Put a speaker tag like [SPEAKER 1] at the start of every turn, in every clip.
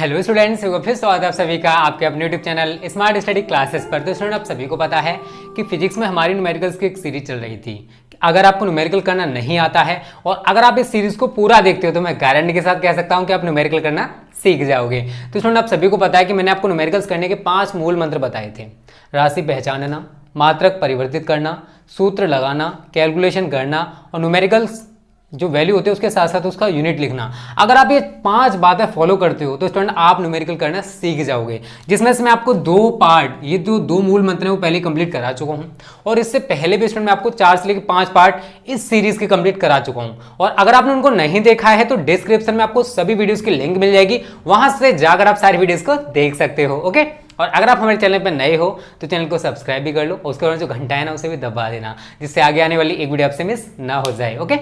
[SPEAKER 1] Hello students, फिर स्वागत है आप सभी का आपके अपने YouTube channel smart study classes पर। तो स्टूडेंट, आप सभी को पता है कि फिजिक्स में हमारी न्यूमेरिकल्स की एक सीरीज चल रही थी। अगर आपको न्यूमेरिकल करना नहीं आता है और अगर आप इस सीरीज को पूरा देखते हो तो मैं गारंटी के साथ कह सकता हूं कि आप न्यूमेरिकल करना सीख जाओगे। तो स्टूडेंट, आप सभी को पता है कि मैंने आपको न्यूमेरिकल्स करने के 5 मूल मंत्र बताए थे। राशि पहचानना, मात्रक परिवर्तित करना, सूत्र लगाना, कैलकुलेशन करना और न्यूमेरिकल्स जो वैल्यू होती है उसके साथ साथ उसका यूनिट लिखना। अगर आप ये 5 बातें फॉलो करते हो तो स्टूडेंट आप न्यूमेरिकल करना सीख जाओगे। जिसमें से मैं आपको 2 पार्ट, ये जो 2 मूल मंत्र हैं वो पहले कंप्लीट करा चुका हूं और इससे पहले भी स्टूडेंट मैं आपको 4 से लेकर 5 पार्ट इस सीरीज के कंप्लीट करा चुका हूं। और अगर आपने उनको नहीं देखा है तो डिस्क्रिप्शन में आपको सभी वीडियोज की लिंक मिल जाएगी, वहां से जाकर आप सारी वीडियोज को देख सकते हो। ओके, और अगर आप हमारे चैनल पर नए हो तो चैनल को सब्सक्राइब भी कर लो, उसके बाद जो घंटा है ना उसे भी दबा देना, जिससे आगे आने वाली एक वीडियो आपसे मिस ना हो जाए। ओके,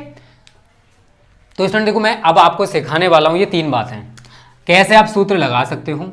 [SPEAKER 1] तो स्टूडेंट देखो, मैं अब आपको सिखाने वाला हूँ ये 3 बातें, कैसे आप सूत्र लगा सकते हो,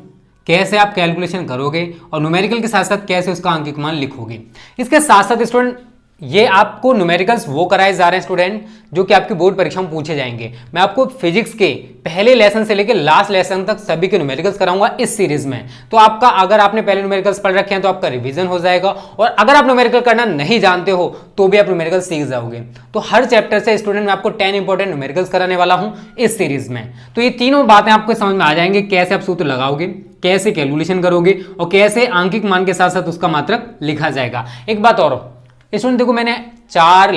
[SPEAKER 1] कैसे आप कैलकुलेशन करोगे और न्यूमेरिकल के साथ साथ कैसे उसका अंकित मान लिखोगे। इसके साथ साथ स्टूडेंट ये आपको न्यूमेरिकल्स वो कराए जा रहे हैं स्टूडेंट जो कि आपकी बोर्ड परीक्षा में पूछे जाएंगे। मैं आपको फिजिक्स के पहले लेसन से लेकर लास्ट लेसन तक सभी के न्यूमेरिकल्स कराऊंगा इस सीरीज में। तो आपका, अगर आपने पहले न्यूमेरिकल्स पढ़ रखे हैं तो आपका रिवीजन हो जाएगा, और अगर आप न्यूमेरिकल करना नहीं जानते हो तो भी आप न्यूमेरिकल सीख जाओगे। तो हर चैप्टर से स्टूडेंट मैं आपको 10 इंपॉर्टेंट न्यूमेरिकल्स कराने वाला हूं इस सीरीज में। तो ये तीनों बातें आपको समझ में आ जाएंगे, कैसे आप सूत्र लगाओगे, कैसे कैलकुलेशन करोगे और कैसे आंकिक मान के साथ साथ उसका मात्रक लिखा जाएगा। एक बात और स्टूडेंट देखो, मैंने 4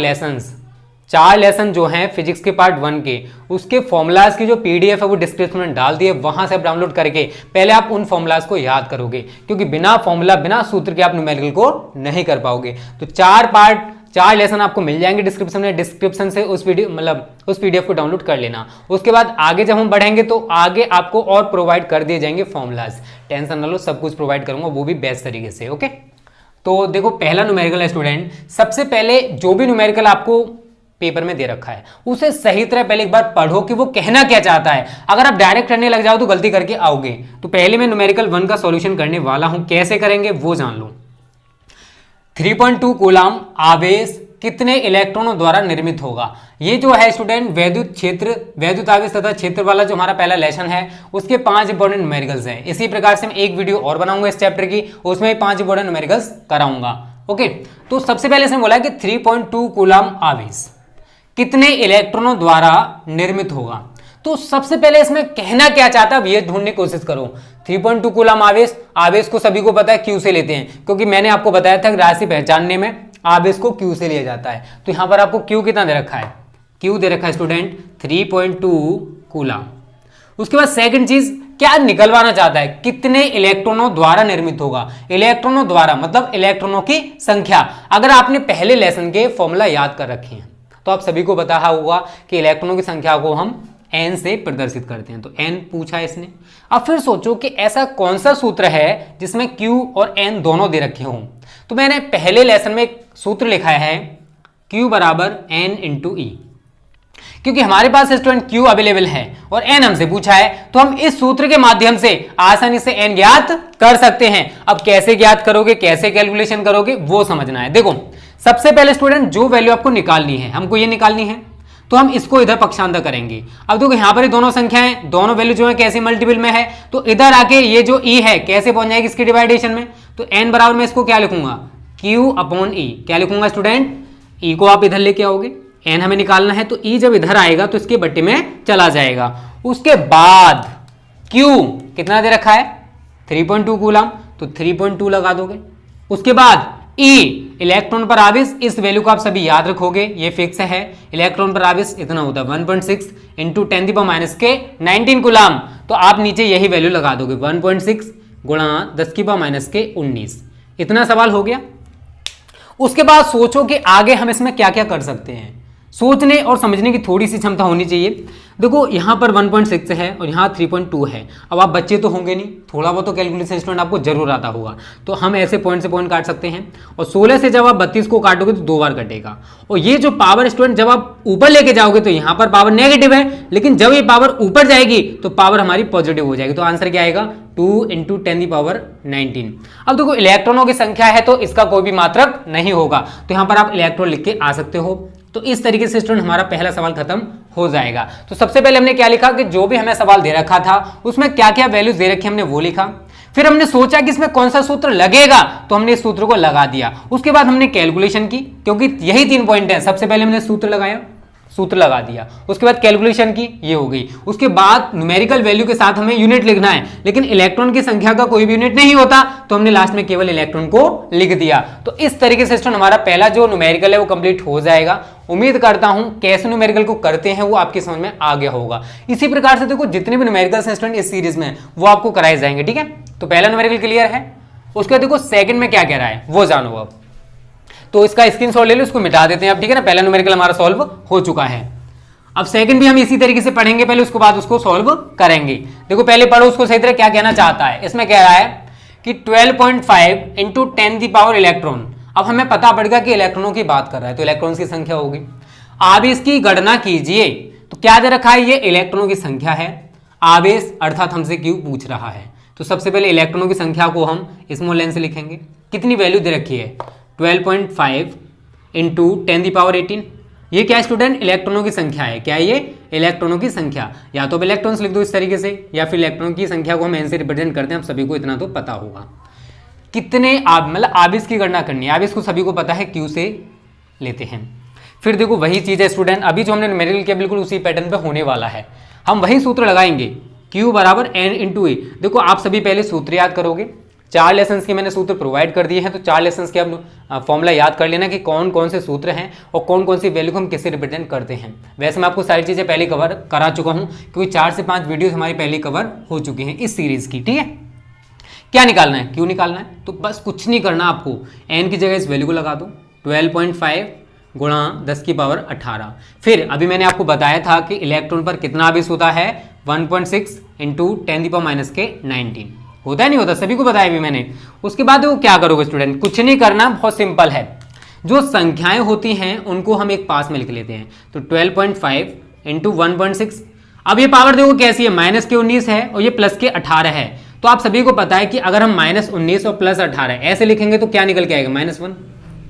[SPEAKER 1] लेसन जो हैं फिजिक्स के पार्ट 1 के, उसके फॉर्मूलाज की जो पीडीएफ है वो डिस्क्रिप्शन में डाल दिए, वहां से आप डाउनलोड करके पहले आप उन फॉर्मूलाज को याद करोगे, क्योंकि बिना फॉर्मूला बिना सूत्र के आप न्यूमेरिकल को नहीं कर पाओगे। तो 4 लेसन आपको मिल जाएंगे डिस्क्रिप्शन में, डिस्क्रिप्शन से उस पीडीएफ को डाउनलोड कर लेना। उसके बाद आगे जब हम बढ़ेंगे तो आगे आपको और प्रोवाइड कर दिए जाएंगे फॉर्मूलाज, टेंशन ना लो, सब कुछ प्रोवाइड करूंगा, वो भी बेस्ट तरीके से। ओके, तो देखो पहला न्यूमेरिकल है स्टूडेंट। सबसे पहले जो भी न्यूमेरिकल आपको पेपर में दे रखा है उसे सही तरह पहले एक बार पढ़ो कि वो कहना क्या चाहता है। अगर आप डायरेक्ट करने लग जाओ तो गलती करके आओगे। तो पहले मैं न्यूमेरिकल 1 का सॉल्यूशन करने वाला हूं, कैसे करेंगे वो जान लो। 3.2 कूलम आवेश कितने इलेक्ट्रॉनों द्वारा निर्मित होगा। ये जो है स्टूडेंट वैद्युत आवेश तथा क्षेत्र वाला जो हमारा पहला लेसन है उसके 5 इंपॉर्टेंट न्यूमेरिकल्स हैं। इसी प्रकार से मैं एक वीडियो और बनाऊंगा इस चैप्टर की, उसमें 5 इंपॉर्टेंट न्यूमेरिकल्स कराऊंगा। ओके, तो सबसे पहले इसमें बोला कि 3.2 कूलम आवेश कितने इलेक्ट्रॉनों द्वारा निर्मित होगा। तो सबसे पहले इसमें कहना क्या चाहता है ये ढूंढने की कोशिश करो। 3.2 कूलम आवेश को सभी को पता है क्यू से लेते हैं, क्योंकि मैंने आपको बताया था राशि पहचानने में आवेश को क्यू से लिया जाता है। तो यहां पर आपको क्यू कितना दे रखा है, क्यू दे रखा है स्टूडेंट 3.2 कूलम। उसके बाद सेकंड चीज क्या निकलवाना चाहता है, कितने इलेक्ट्रॉनों द्वारा निर्मित होगा। इलेक्ट्रॉनों द्वारा मतलब इलेक्ट्रॉनों की संख्या। अगर आपने पहले लेसन के फॉर्मूला याद कर रखे हैं तो आप सभी को पता होगा कि इलेक्ट्रॉनों की संख्या को हम n से प्रदर्शित करते हैं। तो n पूछा इसने। अब फिर सोचो कि ऐसा कौन सा सूत्र है जिसमें q और n दोनों दे रखे हों। तो मैंने पहले लेसन में एक सूत्र लिखा है q बराबर n इंटू ई, क्योंकि हमारे पास स्टूडेंट q अवेलेबल है और n हमसे पूछा है, तो हम इस सूत्र के माध्यम से आसानी से n ज्ञात कर सकते हैं। अब कैसे ज्ञात करोगे, कैसे कैलकुलेशन करोगे वो समझना है। देखो सबसे पहले स्टूडेंट जो वैल्यू आपको निकालनी है, हमको ये निकालनी है, तो हम इसको इधर पक्षांतर करेंगे। अब देखो यहाँ पर ये दोनों संख्याएं, दोनों वैल्यू जो है कैसे मल्टीपल में है, तो इधर आके ये जो e है कैसे पहुंच जाएगी इसके डिवाइडेशन में। तो n बराबर में इसको क्या लिखूंगा, q अपॉन e। क्या लिखूंगा स्टूडेंट, e को आप इधर लेके आओगे, n हमें निकालना है, तो e जब इधर आएगा तो इसके बट्टे में चला जाएगा। उसके बाद q कितना दे रखा है 3.2 कूलम, तो 3.2 लगा दोगे। उसके बाद E इलेक्ट्रॉन पर आवेश, इस वैल्यू को आप सभी याद रखोगे, ये फिक्स है। इलेक्ट्रॉन पर आवेश इतना होता है 1.6 इंटू 10⁻⁻19 कूलम। तो आप नीचे यही वैल्यू लगा दोगे 1.6 गुणा 10⁻⁻19। इतना सवाल हो गया। उसके बाद सोचो कि आगे हम इसमें क्या क्या कर सकते हैं। सोचने और समझने की थोड़ी सी क्षमता होनी चाहिए। देखो यहाँ पर 1.6 है और यहाँ 3.2 है। अब आप बच्चे तो होंगे नहीं, थोड़ा बहुत तो कैलकुलेशन स्टूडेंट आपको जरूर आता होगा, तो हम ऐसे पॉइंट से पॉइंट काट सकते हैं। और 16 से जब आप 32 को काटोगे तो 2 बार कटेगा। और ये जो पावर स्टूडेंट जब आप ऊपर लेके जाओगे तो यहाँ पर पावर नेगेटिव है, लेकिन जब ये पावर ऊपर जाएगी तो पावर हमारी पॉजिटिव हो जाएगी। तो आंसर क्या आएगा 2 इंटू 10⁻19। अब देखो इलेक्ट्रॉनों की संख्या है तो इसका कोई भी मात्रक नहीं होगा, तो यहाँ पर आप इलेक्ट्रॉन लिख के आ सकते हो। तो तो इस तरीके से स्टूडेंट हमारा पहला सवाल खत्म हो जाएगा। तो सबसे पहले हमने क्या लिखा कि जो भी हमें सवाल दे रखा था उसमें क्या क्या वैल्यूज दे रखी हमने वो लिखा। फिर हमने सोचा कि इसमें कौन सा सूत्र लगेगा, तो हमने इस सूत्र को लगा दिया। उसके बाद हमने कैलकुलेशन की, क्योंकि यही 3 पॉइंट है। सबसे पहले हमने सूत्र लगाया, सूत्र लगा दिया, उसके बाद कैलकुलेशन की, ये हो गई। उसके बाद न्यूमेरिकल वैल्यू के साथ हमें यूनिट लिखना है, लेकिन इलेक्ट्रॉन की संख्या का कोई भी यूनिट नहीं होता, तो हमने लास्ट में केवल इलेक्ट्रॉन को लिख दिया। तो इस तरीके से स्टूडेंट हमारा पहला जो न्यूमेरिकल है वो कंप्लीट हो जाएगा। उम्मीद करता हूं कैसे न्यूमेरिकल को करते हैं वो आपकी समझ में आ गया होगा। इसी प्रकार से देखो जितने भी न्यूमेरिकल्स हैं स्टूडेंट इस सीरीज में वो आपको कराए जाएंगे, ठीक है। तो पहला न्यूमेरिकल क्लियर है। उसके बाद देखो सेकंड में क्या कह रहा है वो जानो अब। तो इसका स्क्रीनशॉट ले लो, इसको मिटा देते हैं अब, ठीक है ना। पहला न्यूमेरिकल हमारा सॉल्व हो चुका है। अब सेकंड भी हम इसी तरीके से पढ़ेंगे पहले, उसके बाद उसको सॉल्व करेंगे। देखो पहले पढ़ो उसको सही तरह क्या कहना चाहता है। इसमें कह रहा है कि 12.5 इंटू 10 दी पावर इलेक्ट्रॉन। अब हमें पता पड़ेगा कि इलेक्ट्रॉनों की बात कर रहा है तो इलेक्ट्रॉन्स की संख्या होगी। आवेश की गणना कीजिए। तो क्या दे रखा है, ये इलेक्ट्रॉनों की संख्या है। आवेश अर्थात हमसे क्यों पूछ रहा है, तो सबसे पहले इलेक्ट्रॉनों की संख्या को हम स्मॉल एन से लिखेंगे। कितनी वैल्यू दे रखी है 12.5 इंटू 10 दी पावर 18। ये क्या स्टूडेंट इलेक्ट्रॉनों की संख्या है। क्या ये इलेक्ट्रॉनों की संख्या, या तो इलेक्ट्रॉन्स लिख दो इस तरीके से, या फिर इलेक्ट्रॉनों की संख्या को हम एन से रिप्रेजेंट करते हैं। आप सभी को इतना तो पता होगा। कितने मतलब आवेश की गणना करनी है, आवेश को सभी को पता है क्यू से लेते हैं। फिर देखो वही चीज है स्टूडेंट, अभी जो हमने न्यूमेरिकल किया बिल्कुल उसी पैटर्न पे होने वाला है। हम वही सूत्र लगाएंगे Q बराबर N इंटू ए। देखो आप सभी पहले सूत्र याद करोगे। 4 लेसन्स के मैंने सूत्र प्रोवाइड कर दिए हैं, तो 4 लेसन्स के अब फॉर्मूला याद कर लेना कि कौन कौन से सूत्र हैं और कौन कौन सी वैल्यू को हम किससे रिप्रेजेंट करते हैं। वैसे मैं आपको सारी चीज़ें पहले कवर करा चुका हूँ, क्योंकि 4 से 5 वीडियोस हमारी पहले कवर हो चुकी हैं इस सीरीज़ की, ठीक है। क्या निकालना है, Q निकालना है। तो बस कुछ नहीं करना आपको, N की जगह इस वैल्यू को लगा दो 12.5 गुणा 10 की पावर 18। फिर अभी मैंने आपको बताया था कि इलेक्ट्रॉन पर कितना आवेश होता है 1.6 इंटू 10 की पावर माइनस के 19 होता है, नहीं होता, सभी को बताया भी मैंने। उसके बाद वो क्या करोगे स्टूडेंट, कुछ नहीं करना, बहुत सिंपल है। जो संख्याएं होती हैं उनको हम एक पास में लिख लेते हैं। तो 12.5 इंटू 1.6। अब ये पावर देखो कैसी है, माइनस के 19 है और ये प्लस के 18 है। तो आप सभी को पता है कि अगर हम -19 और +18 ऐसे लिखेंगे तो क्या निकल के आएगा -1।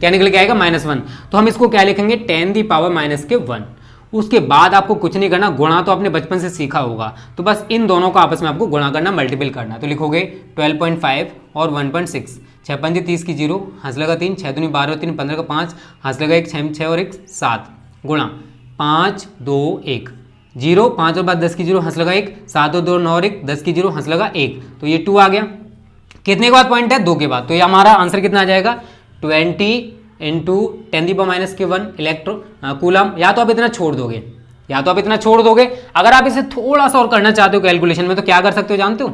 [SPEAKER 1] क्या निकल के आएगा -1। तो हम इसको क्या लिखेंगे 10 दी पावर माइनस के 1। उसके बाद आपको कुछ नहीं करना, गुणा तो आपने बचपन से सीखा होगा, तो बस इन दोनों को आपस में आपको गुणा करना, मल्टीपल करना। तो लिखोगे 12.5 और 1.6। 6 पंजे 30 की 0, हंस लगा 3, 6 दूनी 12 3 15 का 5, हंस लगा 1, 6 और 1 7 गुणा 5 2 1 0, 5 और बाद 10 की 0, हंस लगा 1, 7 और 2 9 और 1 10 की 0, हंस लगा 1। तो ये 2 आ गया। कितने के बाद पॉइंट है 2 के बाद। तो ये हमारा आंसर कितना आ जाएगा 20 इंटू 10 दी पावर माइनस के 1 कूलम। या तो आप इतना छोड़ दोगे, या तो आप इतना छोड़ दोगे। अगर आप इसे थोड़ा सा और करना चाहते हो कैलकुलेशन में तो क्या कर सकते हो जानते हो,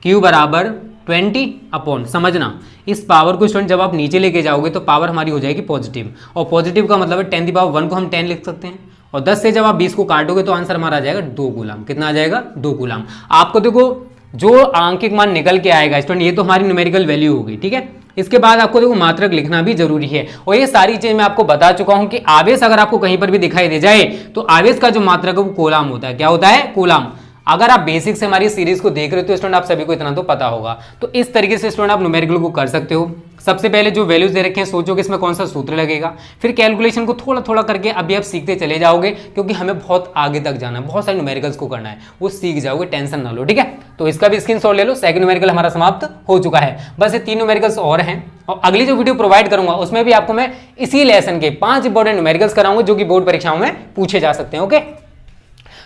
[SPEAKER 1] Q बराबर 20 अपॉन, समझना इस पावर को स्टूडेंट जब आप नीचे लेके जाओगे तो पावर हमारी हो जाएगी पॉजिटिव, और पॉजिटिव का मतलब है 10 दी पावर 1 को हम 10 लिख सकते हैं, और 10 से जब आप 20 को काटोगे तो आंसर हमारा आ जाएगा 2 कूलम। कितना आ जाएगा 2 कूलम। आपको देखो जो आंकिक मान निकल के आएगा स्टूडेंट, ये तो हमारी न्यूमेरिकल वैल्यू होगी, ठीक है। इसके बाद आपको देखो मात्रक लिखना भी जरूरी है, और ये सारी चीज मैं आपको बता चुका हूं कि आवेश अगर आपको कहीं पर भी दिखाई दे जाए तो आवेश का जो मात्रक है वो कूलम होता है। क्या होता है, कूलम। अगर आप बेसिक से हमारी सीरीज को देख रहे हो तो स्टूडेंट आप सभी को इतना तो पता होगा। तो इस तरीके से स्टूडेंट आप न्यूमेरिकल को कर सकते हो। सबसे पहले जो वैल्यूज दे रखे हैं सोचो कि इसमें कौन सा सूत्र लगेगा, फिर कैलकुलेशन को थोड़ा थोड़ा करके अभी आप सीखते चले जाओगे, क्योंकि हमें बहुत आगे तक जाना है, बहुत सारे न्यूमेरिकल्स को करना है, वो सीख जाओगे, टेंशन ना लो, ठीक है। तो इसका भी स्क्रीनशॉट ले लो। सेकंड न्यूमेरिकल हमारा समाप्त हो चुका है, बस ये 3 न्यूमेरिकल्स और हैं, और अगली जो वीडियो प्रोवाइड करूंगा उसमें भी आपको मैं इसी लेसन के 5 इंपॉर्टेंट न्यूमेरिकल्स कराऊंगा जो कि बोर्ड परीक्षाओं में पूछे जा सकते हैं, ओके।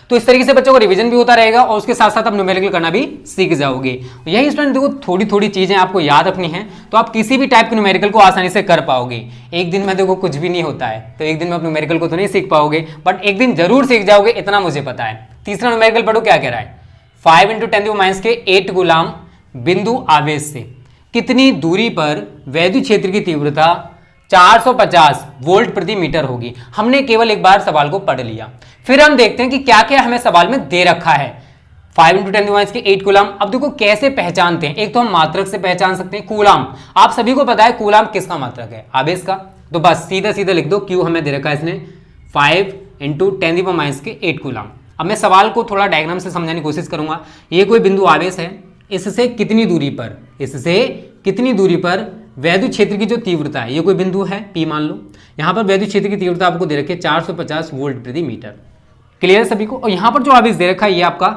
[SPEAKER 1] तो इस तरीके से बच्चों को रिवीजन भी होता रहेगा और उसके साथ साथ आप न्यूमेरिकल करना भी सीख जाओगे। यही स्टूडेंट देखो थोड़ी थोड़ी चीजें आपको याद रखनी है तो आप किसी भी टाइप के न्यूमेरिकल को आसानी से कर पाओगे। एक दिन में देखो कुछ भी नहीं होता है, तो एक दिन में आप न्यूमेरिकल को तो नहीं सीख पाओगे, बट एक दिन जरूर सीख जाओगे, इतना मुझे पता है। तीसरा न्यूमेरिकल पढ़ो क्या कह रहा है, 5 इंटू 10 माइनस के 8 गुलाम बिंदु आवेश से कितनी दूरी पर वैद्युत क्षेत्र की तीव्रता 450 वोल्ट प्रति मीटर होगी। हमने केवल एक बार सवाल को पढ़ लिया, फिर हम देखते हैं कि क्या क्या हमें सवाल में दे रखा है। 5 इंटू 10 माइनस के 8 कूलम। अब देखो कैसे पहचानते हैं, एक तो हम मात्रक से पहचान सकते हैं, कूलम। आप सभी को पता है कूलम किसका मात्रक है, आवेश का। तो बस सीधा सीधा लिख दो, क्यू हमें दे रखा है इसने 5 इंटू 10 माइनस के 8 कूलम। अब मैं सवाल को थोड़ा डायग्राम से समझाने की कोशिश करूंगा। ये कोई बिंदु आवेश है, इससे कितनी दूरी पर, इससे कितनी दूरी पर वैद्युत क्षेत्र की जो तीव्रता है, ये कोई बिंदु है P मान लो, यहाँ पर वैद्युत क्षेत्र की तीव्रता आपको दे रखी है 450 वोल्ट प्रति मीटर। क्लियर है सभी को। और यहाँ पर जो आवेश दे रखा है ये आपका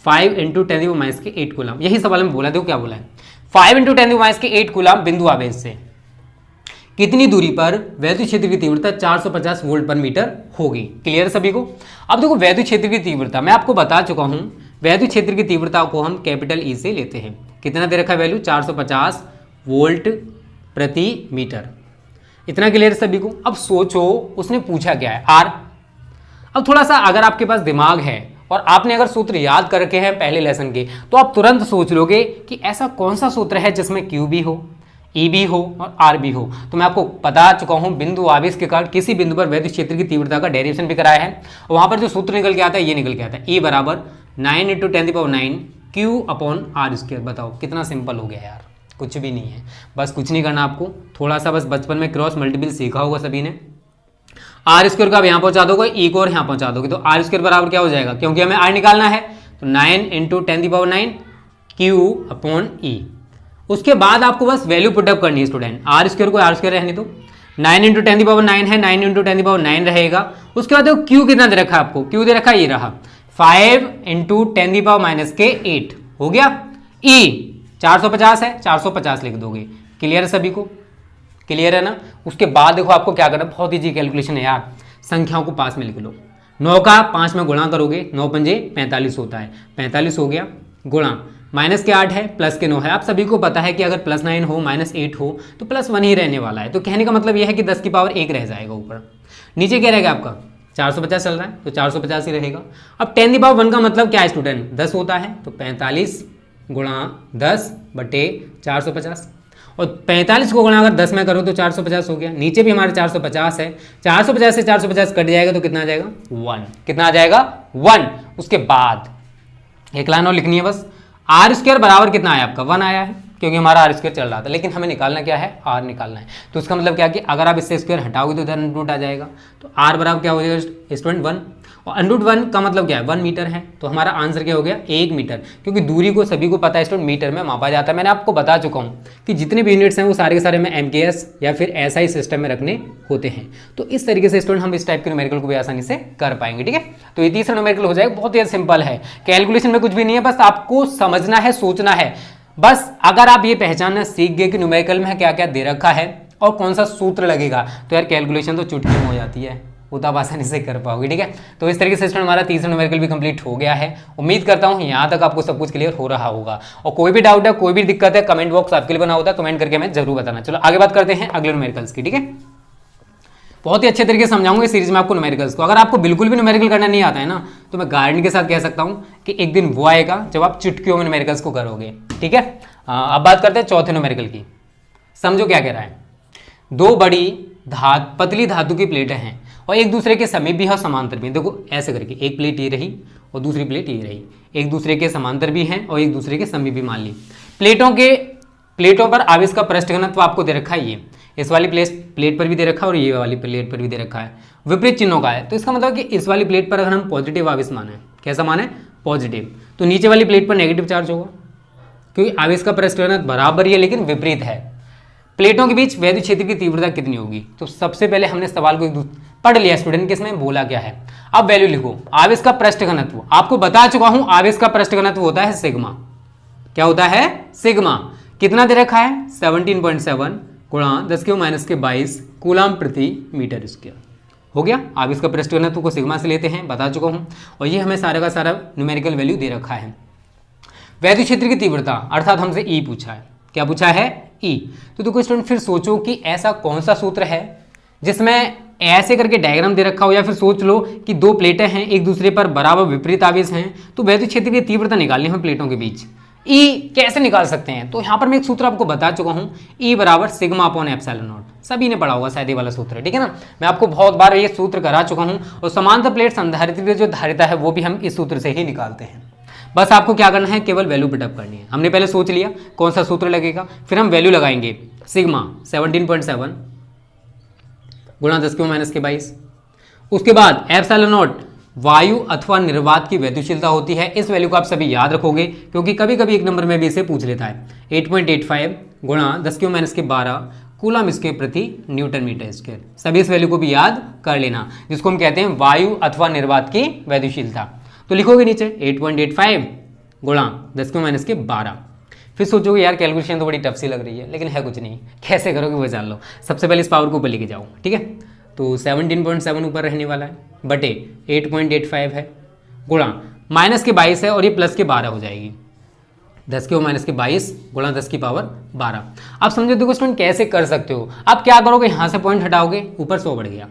[SPEAKER 1] 5 × 10⁻⁸ कूलम। यही सवाल में बोला, देखो क्या बोला है, 5 × 10⁻⁸ कूलम बिंदु आवेश से कितनी दूरी पर वैद्युत क्षेत्र की तीव्रता 450 वोल्ट पर मीटर होगी। क्लियर है सभी को। अब देखो वैद्युत क्षेत्र की तीव्रता मैं आपको बता चुका हूं, वैद्युत क्षेत्र की तीव्रता को हम कैपिटल ई से लेते हैं। कितना दे रखा है वैल्यू, 450 वोल्ट प्रति मीटर। इतना क्लियर है सभी को। अब सोचो उसने पूछा क्या है, आर। अब थोड़ा सा अगर आपके पास दिमाग है और आपने अगर सूत्र याद कर रखे हैं पहले लेसन के, तो आप तुरंत सोच लोगे कि ऐसा कौन सा सूत्र है जिसमें क्यू भी हो, ई भी हो और आर भी हो। तो मैं आपको बता चुका हूं, बिंदु आवेश के कारण किसी बिंदु पर वैद्युत क्षेत्र की तीव्रता का डेरिवेशन भी कराया है। और वहां पर जो सूत्र निकल के आता है ये निकल के आता है, E बराबर 9 × 10⁹ Q/r²। बताओ कितना सिंपल हो गया यार, कुछ भी नहीं है। बस कुछ नहीं करना आपको, थोड़ा सा बस बचपन में क्रॉस मल्टीपल सीखा होगा सभी ने। r² को आप यहाँ पहुंचा दोगे, E को और यहाँ पहुंचा दोगे, तो r² बराबर क्या हो जाएगा, क्योंकि हमें r निकालना है, तो 9 × 10⁹ Q/E। उसके बाद आपको बस वैल्यू पुटअप करनी है स्टूडेंट। r² को r² रहने दो, 9 × 10⁹ है, 9 × 10⁹ रहेगा। उसके बाद देखो Q कितना दे रखा है आपको, Q दे रखा है ये रहा 5 × 10⁻⁸ हो गया। E 450 है, 450 लिख दोगे। क्लियर है सभी को, क्लियर है ना। उसके बाद देखो आपको क्या करना, बहुत ईजी कैलकुलेशन है यार, संख्याओं को पास में लिख लो। 9 का 5 में गुणा करोगे, 9 × 5 = 45 होता है, 45 हो गया, गुणा माइनस के 8 है, प्लस के 9 है। आप सभी को पता है कि अगर +9 हो -8 हो तो +1 ही रहने वाला है। तो कहने का मतलब यह है कि 10 की पावर 1 रह जाएगा ऊपर। नीचे क्या रहेगा आपका, 450 चल रहा है तो 450 ही रहेगा। अब 10⁻1 का मतलब क्या है स्टूडेंट, 10 होता है, तो 45 × 10/450। और 45 को गुणा अगर 10 में करो तो 450 हो गया। नीचे भी हमारे 450 है, 450 से 450 कट जाएगा तो कितना आ जाएगा, 1। कितना आ जाएगा, 1। उसके बाद एक लाइन और लिखनी है बस, r² बराबर कितना आया आपका, 1 आया है, क्योंकि हमारा r² चल रहा था। लेकिन हमें निकालना क्या है, r निकालना है। तो इसका मतलब क्या कि अगर आप इससे स्क्वायर हटाओगे तो इधर √, आ जाएगा। तो r बराबर क्या हो जाएगा स्टूडेंट, 1। और √1 का मतलब क्या है, 1 मीटर है। तो हमारा आंसर क्या हो गया, 1 मीटर। क्योंकि दूरी को सभी को पता है स्टूडेंट मीटर में मापा जाता है। मैंने आपको बता चुका हूँ कि जितने भी यूनिट्स हैं वो सारे के सारे में MKS या फिर SI सिस्टम में रखने होते हैं। तो इस तरीके से स्टूडेंट हम इस टाइप के न्यूमेरिकल को भी आसानी से कर पाएंगे। ठीक है, तो ये तीसरा न्यूमेरिकल हो जाएगा, बहुत ही सिंपल है, कैलकुलेशन में कुछ भी नहीं है, बस आपको समझना है, सोचना है। बस अगर आप ये पहचानना सीख गए कि न्यूमेरिकल में क्या क्या दे रखा है और कौन सा सूत्र लगेगा, तो यार कैलकुलेशन तो चुटकी में हो जाती है, वो तो आप आसानी से कर पाओगे। ठीक है, तो इस तरीके से स्टूडेंट हमारा तीसरा न्यूमेरिकल भी कंप्लीट हो गया है। उम्मीद करता हूँ यहाँ तक आपको सब कुछ क्लियर हो रहा होगा। और कोई भी डाउट है, कोई भी दिक्कत है, कमेंट बॉक्स आपके लिए बना होता है, कमेंट करके हमें जरूर बताना। चलो आगे बात करते हैं अगले न्यूमेरिकल्स की। ठीक है, बहुत ही अच्छे तरीके से समझाऊंगा इस सीरीज में आपको न्यूमेरिकल्स को। अगर आपको बिल्कुल भी न्यूमेरिकल करना नहीं आता है ना, तो मैं गारंटी के साथ कह सकता हूँ कि एक दिन वो आएगा जब आप चुटकियों में न्यूमेरिकल्स को करोगे। ठीक है, अब बात करते हैं चौथे न्यूमेरिकल की। समझो क्या कह रहा है, दो बड़ी पतली धातु की प्लेटें हैं और एक दूसरे के समीप भी है और समांतर भी। देखो ऐसे करके, एक प्लेट ये रही और दूसरी प्लेट ये रही, एक दूसरे के समांतर भी हैं और एक दूसरे के समीप भी। मान ली प्लेटों पर आवेश का पृष्ठ घनत्व आपको दे रखा है, ये इस वाली प्लेट पर भी दे रखा है और ये वाली प्लेट पर भी दे रखा है, विपरीत चिन्हों का है। तो इसका मतलब कि इस वाली प्लेट पर अगर हम पॉजिटिव आवेश माने, कैसा माने, पॉजिटिव, तो नीचे वाली प्लेट पर नेगेटिव चार्ज होगा, क्योंकि आवेश का पृष्ठ घनत्व बराबर ही है लेकिन विपरीत है। प्लेटों के बीच वैद्युत क्षेत्र की तीव्रता कितनी होगी? तो सबसे पहले हमने सवाल को पढ़ लिया स्टूडेंट कि इसमें बोला क्या है। अब वैल्यू लिखो, आवेश का पृष्ठ घनत्व आपको बता चुका हूं, आवेश का पृष्ठ घनत्व होता है सिग्मा। क्या होता है? सिग्मा। कितना दे रखा है? 17.7 गुणा 10⁻⁻22 कूलम प्रति मीटर स्क्वायर। हो गया, आवेश का पृष्ठ घनत्व को सिग्मा से लेते हैं, बता चुका हूं। और ये हमें सारा का सारा न्यूमेरिकल वैल्यू दे रखा है। वैद्युत क्षेत्र की तीव्रता अर्थात हमसे ई पूछा है। क्या पूछा है? ई। तो देखो स्टूडेंट फिर सोचो कि ऐसा कौन सा सूत्र है जिसमें ऐसे करके डायग्राम दे रखा हो, या फिर सोच लो कि दो प्लेटें हैं, एक दूसरे पर बराबर विपरीत आवेश हैं, तो वैद्युत क्षेत्र की तीव्रता निकालनी है प्लेटों के बीच। ई कैसे निकाल सकते हैं? तो यहाँ पर मैं एक सूत्र आपको बता चुका हूँ, ई बराबर सिग्मा अपॉन एप्सिलॉन नॉट। सभी ने पढ़ा होगा शायद ये वाला सूत्र है, ठीक है ना। मैं आपको बहुत बार ये सूत्र करा चुका हूँ। और समांतर प्लेट संधारित्र की जो धारिता है वो भी हम इस सूत्र से ही निकालते हैं। बस आपको क्या करना है, केवल वैल्यू पुटअप करनी है। हमने पहले सोच लिया कौन सा सूत्र लगेगा, फिर हम वैल्यू लगाएंगे। सिग्मा 17.7 गुणा 10⁻⁻22। उसके बाद एप्सिलॉन नॉट वायु अथवा निर्वात की वैद्युशीलता होती है। इस वैल्यू को आप सभी याद रखोगे क्योंकि कभी कभी एक नंबर में भी इसे पूछ लेता है। 8.85 गुणा 10⁻⁻² कूलम इसके प्रति न्यूटन मीटर स्क्वायर। सभी इस वैल्यू को भी याद कर लेना, जिसको हम कहते हैं वायु अथवा निर्वात की वैद्युशीलता। तो लिखोगे नीचे 8.85 गुणा 10⁻�12। फिर सोचोगे यार कैलकुलेशन तो बड़ी टफ सी लग रही है, लेकिन है कुछ नहीं, कैसे करोगे वो जान लो। सबसे पहले इस पावर को ऊपर लेके जाओ, ठीक है। तो 17.7 ऊपर रहने वाला है बटे 8.85 है गुणा माइनस के 22 है और ये प्लस के 12 हो जाएगी। 10⁻⁻22 गुणा 10⁻12। आप समझो देखो स्टूडेंट कैसे कर सकते हो। आप क्या करोगे, यहाँ से पॉइंट हटाओगे ऊपर 100 बढ़ गया,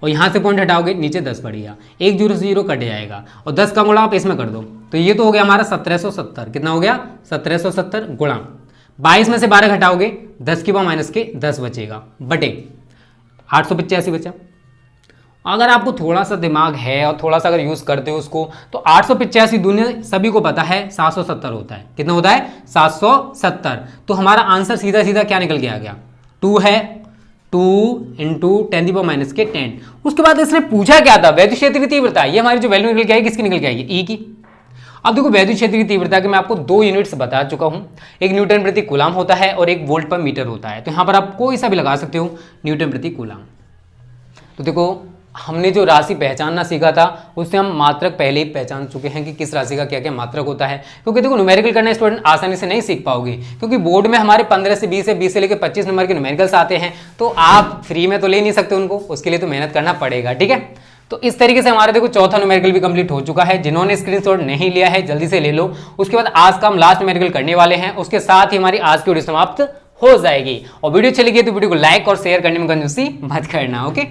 [SPEAKER 1] और यहाँ से पॉइंट हटाओगे नीचे 10 बढ़ गया, 1 0 से 0 कट जाएगा और 10 का गुणा आप इसमें कर दो, तो ये तो हो गया हमारा 1770। कितना हो गया 1770 गुणा 22 में से 12 घटाओगे 10⁻⁻10 बचेगा बटे 885 बचा। अगर आपको थोड़ा सा दिमाग है और थोड़ा सा अगर यूज करते हो उसको, तो 885 दुनिया सभी को पता है 770 होता है। कितना होता है 770। तो हमारा आंसर सीधा सीधा क्या निकल के आ गया, 2 है, 2 × 10⁻⁻10। उसके बाद इसने पूछा क्या था, वैद्युत क्षेत्र की तीव्रता। ये हमारी जो वैल्यू निकल के आएगी किसकी निकल के आएगी, ई की। अब देखो वैद्युत क्षेत्र की तीव्रता के मैं आपको 2 यूनिट्स बता चुका हूं, एक न्यूटन प्रति कूलाम होता है और एक वोल्ट पर मीटर होता है। तो यहां पर आप कोई सा भी लगा सकते हो, न्यूटन प्रति कूलाम। तो देखो हमने जो राशि पहचानना सीखा था उससे हम मात्रक पहले ही पहचान चुके हैं कि किस राशि का क्या क्या मात्रक होता है। क्योंकि देखो न्यूमेरिकल करना स्टूडेंट आसानी से नहीं सीख पाओगे, क्योंकि बोर्ड में हमारे 15 से 20 से लेकर 25 नंबर के न्यूमेरिकल्स आते हैं, तो आप फ्री में तो ले नहीं सकते उनको, उसके लिए तो मेहनत करना पड़ेगा, ठीक है। तो इस तरीके से हमारे देखो चौथा न्यूमेरिकल भी कंप्लीट हो चुका है। जिन्होंने स्क्रीनशॉट नहीं लिया है जल्दी से ले लो। उसके बाद आज का हम लास्ट न्यूमेरिकल करने वाले हैं, उसके साथ ही हमारी आज की वीडियो समाप्त हो जाएगी। और वीडियो अच्छी लगी तो वीडियो को लाइक और शेयर करने में कंजूसी मत करना, ओके।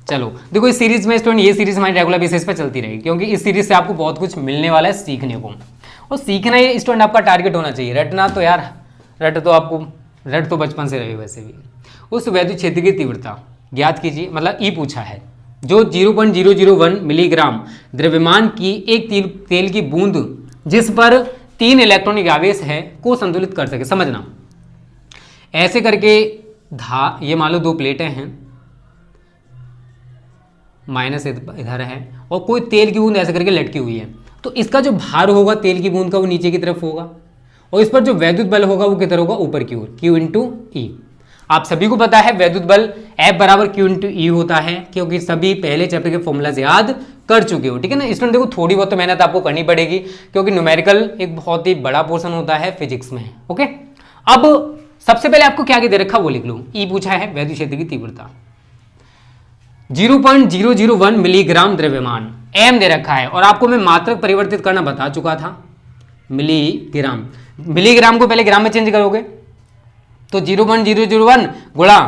[SPEAKER 1] चलो देखो इस सीरीज में स्टूडेंट, ये सीरीज हमारी रेगुलर बेसिस पे चलती रहेगी, क्योंकि इस सीरीज से आपको बहुत कुछ मिलने वाला है सीखने को। और सीखना ये स्टूडेंट आपका टारगेट होना चाहिए, रटना तो यार रट तो बचपन से रहे वैसे भी। उस वैद्युत क्षेत्र की तीव्रता ज्ञात कीजिए, मतलब ई पूछा है, जो 0.001 मिलीग्राम द्रव्यमान की एक तेल की बूंद जिस पर 3 इलेक्ट्रॉनिक आवेश है को संतुलित कर सके। समझना ऐसे करके ये मान लो 2 प्लेटें हैं, माइनस इधर है और कोई तेल की बूंद ऐसे करके लटकी हुई है, तो इसका जो भार होगा तेल की बूंद का वो नीचे की तरफ होगा और इस पर जो वैद्युत बल होगा वो किधर होगा, ऊपर की ओर, Q × E। आप सभी को पता है वैद्युत बल F = Q × E होता है, क्योंकि सभी पहले चैप्टर के फॉर्मूलाज याद कर चुके हो, ठीक है ना। स्टूडेंट देखो थोड़ी बहुत तो मेहनत आपको करनी पड़ेगी, क्योंकि न्यूमेरिकल एक बहुत ही बड़ा पोर्शन होता है फिजिक्स में, ओके। अब सबसे पहले आपको क्या दे रखा वो लिख लो। ई पूछा है वैद्युत क्षेत्र की तीव्रता 0.001 मिलीग्राम द्रव्यमान, एम दे रखा है और आपको मैं मात्रक परिवर्तित करना बता चुका था, मिलीग्राम। मिलीग्राम को पहले ग्राम में चेंज करोगे तो 0.001 गुणा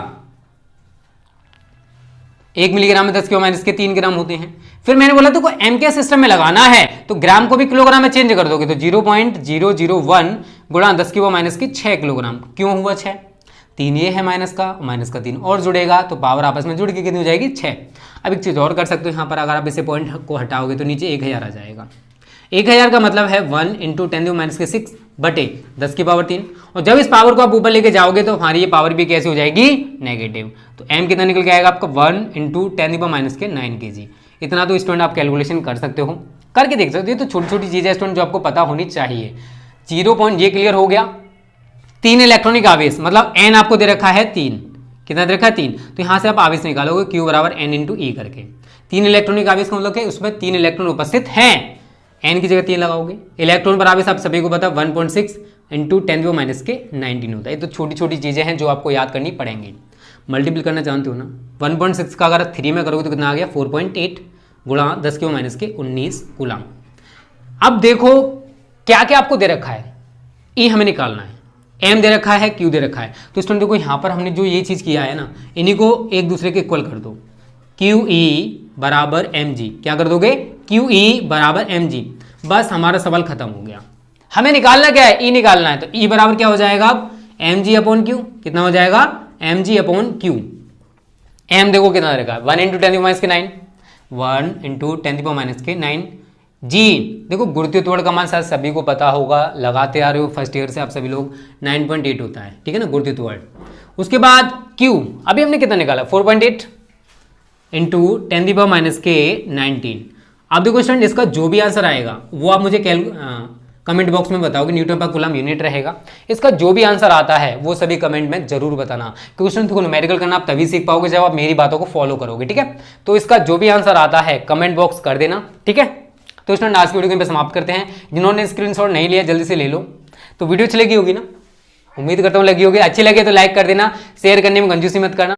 [SPEAKER 1] 1 मिलीग्राम में 10⁻³ ग्राम होते हैं। फिर मैंने बोला तो एम के सिस्टम में लगाना है तो ग्राम को भी किलोग्राम में चेंज कर दोगे, तो 0.001 गुणा 10⁻6 किलोग्राम। क्यों हुआ 6? 3 ये है माइनस का 3 और जुड़ेगा तो पावर आपस में जुड़ के कितनी हो जाएगी 6। अब एक चीज़ और कर सकते हो यहाँ पर, अगर आप इसे पॉइंट को हटाओगे तो नीचे 1000 आ जाएगा। 1000 का मतलब है 1 × 10⁻6 बटे 10⁻3। और जब इस पावर को आप ऊपर लेके जाओगे तो हमारी ये पावर भी कैसी हो जाएगी, नेगेटिव। तो m कितना निकल के आएगा आपका 1 × 10⁻9 kg। इतना तो स्टूडेंट आप कैलकुलेशन कर सकते हो, करके देख सकते हो। तो छोटी छोटी चीज़ें स्टूडेंट जो आपको पता होनी चाहिए। 0 ये क्लियर हो गया। 3 इलेक्ट्रॉनिक आवेश मतलब n आपको दे रखा है 3, कितना दे रखा है 3, तो यहाँ से आप आवेश निकालोगे Q = N × E करके। 3 इलेक्ट्रॉनिक आवेश का मतलब है उसमें 3 इलेक्ट्रॉन उपस्थित हैं, n की जगह 3 लगाओगे। इलेक्ट्रॉन पर आवेश आप सभी को पता 1.6 × 10⁻19 होता है। ये तो छोटी छोटी चीज़ें हैं जो आपको याद करनी पड़ेंगी। मल्टीपल करना जानते हो ना, 1.6 का अगर 3 में करोगे तो कितना आ गया 4.8 गुणा 10⁻19 कूलम। अब देखो क्या क्या आपको दे रखा है, E हमें निकालना है, M दे रखा है, Q दे रखा है। तो स्टूडेंट देखो यहाँ पर हमने जो ये चीज़ किया है ना, इन्हीं को एक दूसरे के इक्वल कर दो। QE = mg, क्या कर दोगे QE = mg। बस हमारा सवाल खत्म हो गया। हमें निकालना क्या है, E निकालना है। तो E बराबर क्या हो जाएगा अब mg/q, कितना हो जाएगा mg/q। m देखो कितना रहेगा 1 × 10⁻9, 1 × 10⁻9। जी देखो गुरुत्वीय त्वरण का मान शायद सभी को पता होगा, लगाते आ रहे हो फर्स्ट ईयर से आप सभी लोग, 9.8 होता है, ठीक है ना गुरुत्वीय त्वरण। उसके बाद Q अभी हमने कितना निकाला 4.8, इंटू 10⁻⁻⁴ अब देखो स्टूडेंट, इसका जो भी आंसर आएगा वो आप मुझे कमेंट बॉक्स में बताओगे, न्यूटन पर कूलम यूनिट रहेगा। इसका जो भी आंसर आता है वो सभी कमेंट में जरूर बताना, क्योंकि स्टूडेंट को न्यूमेरिकल करना आप तभी सीख पाओगे जब आप मेरी बातों को फॉलो करोगे, ठीक है। तो इसका जो भी आंसर आता है कमेंट बॉक्स कर देना, ठीक है। तो स्टूडेंट आज की वीडियो को यहाँ पे समाप्त करते हैं। जिन्होंने स्क्रीनशॉट नहीं लिया जल्दी से ले लो। तो वीडियो अच्छी लगी होगी ना, उम्मीद करता हूँ लगी होगी। अच्छी लगे तो लाइक कर देना, शेयर करने में कंजूसी मत करना।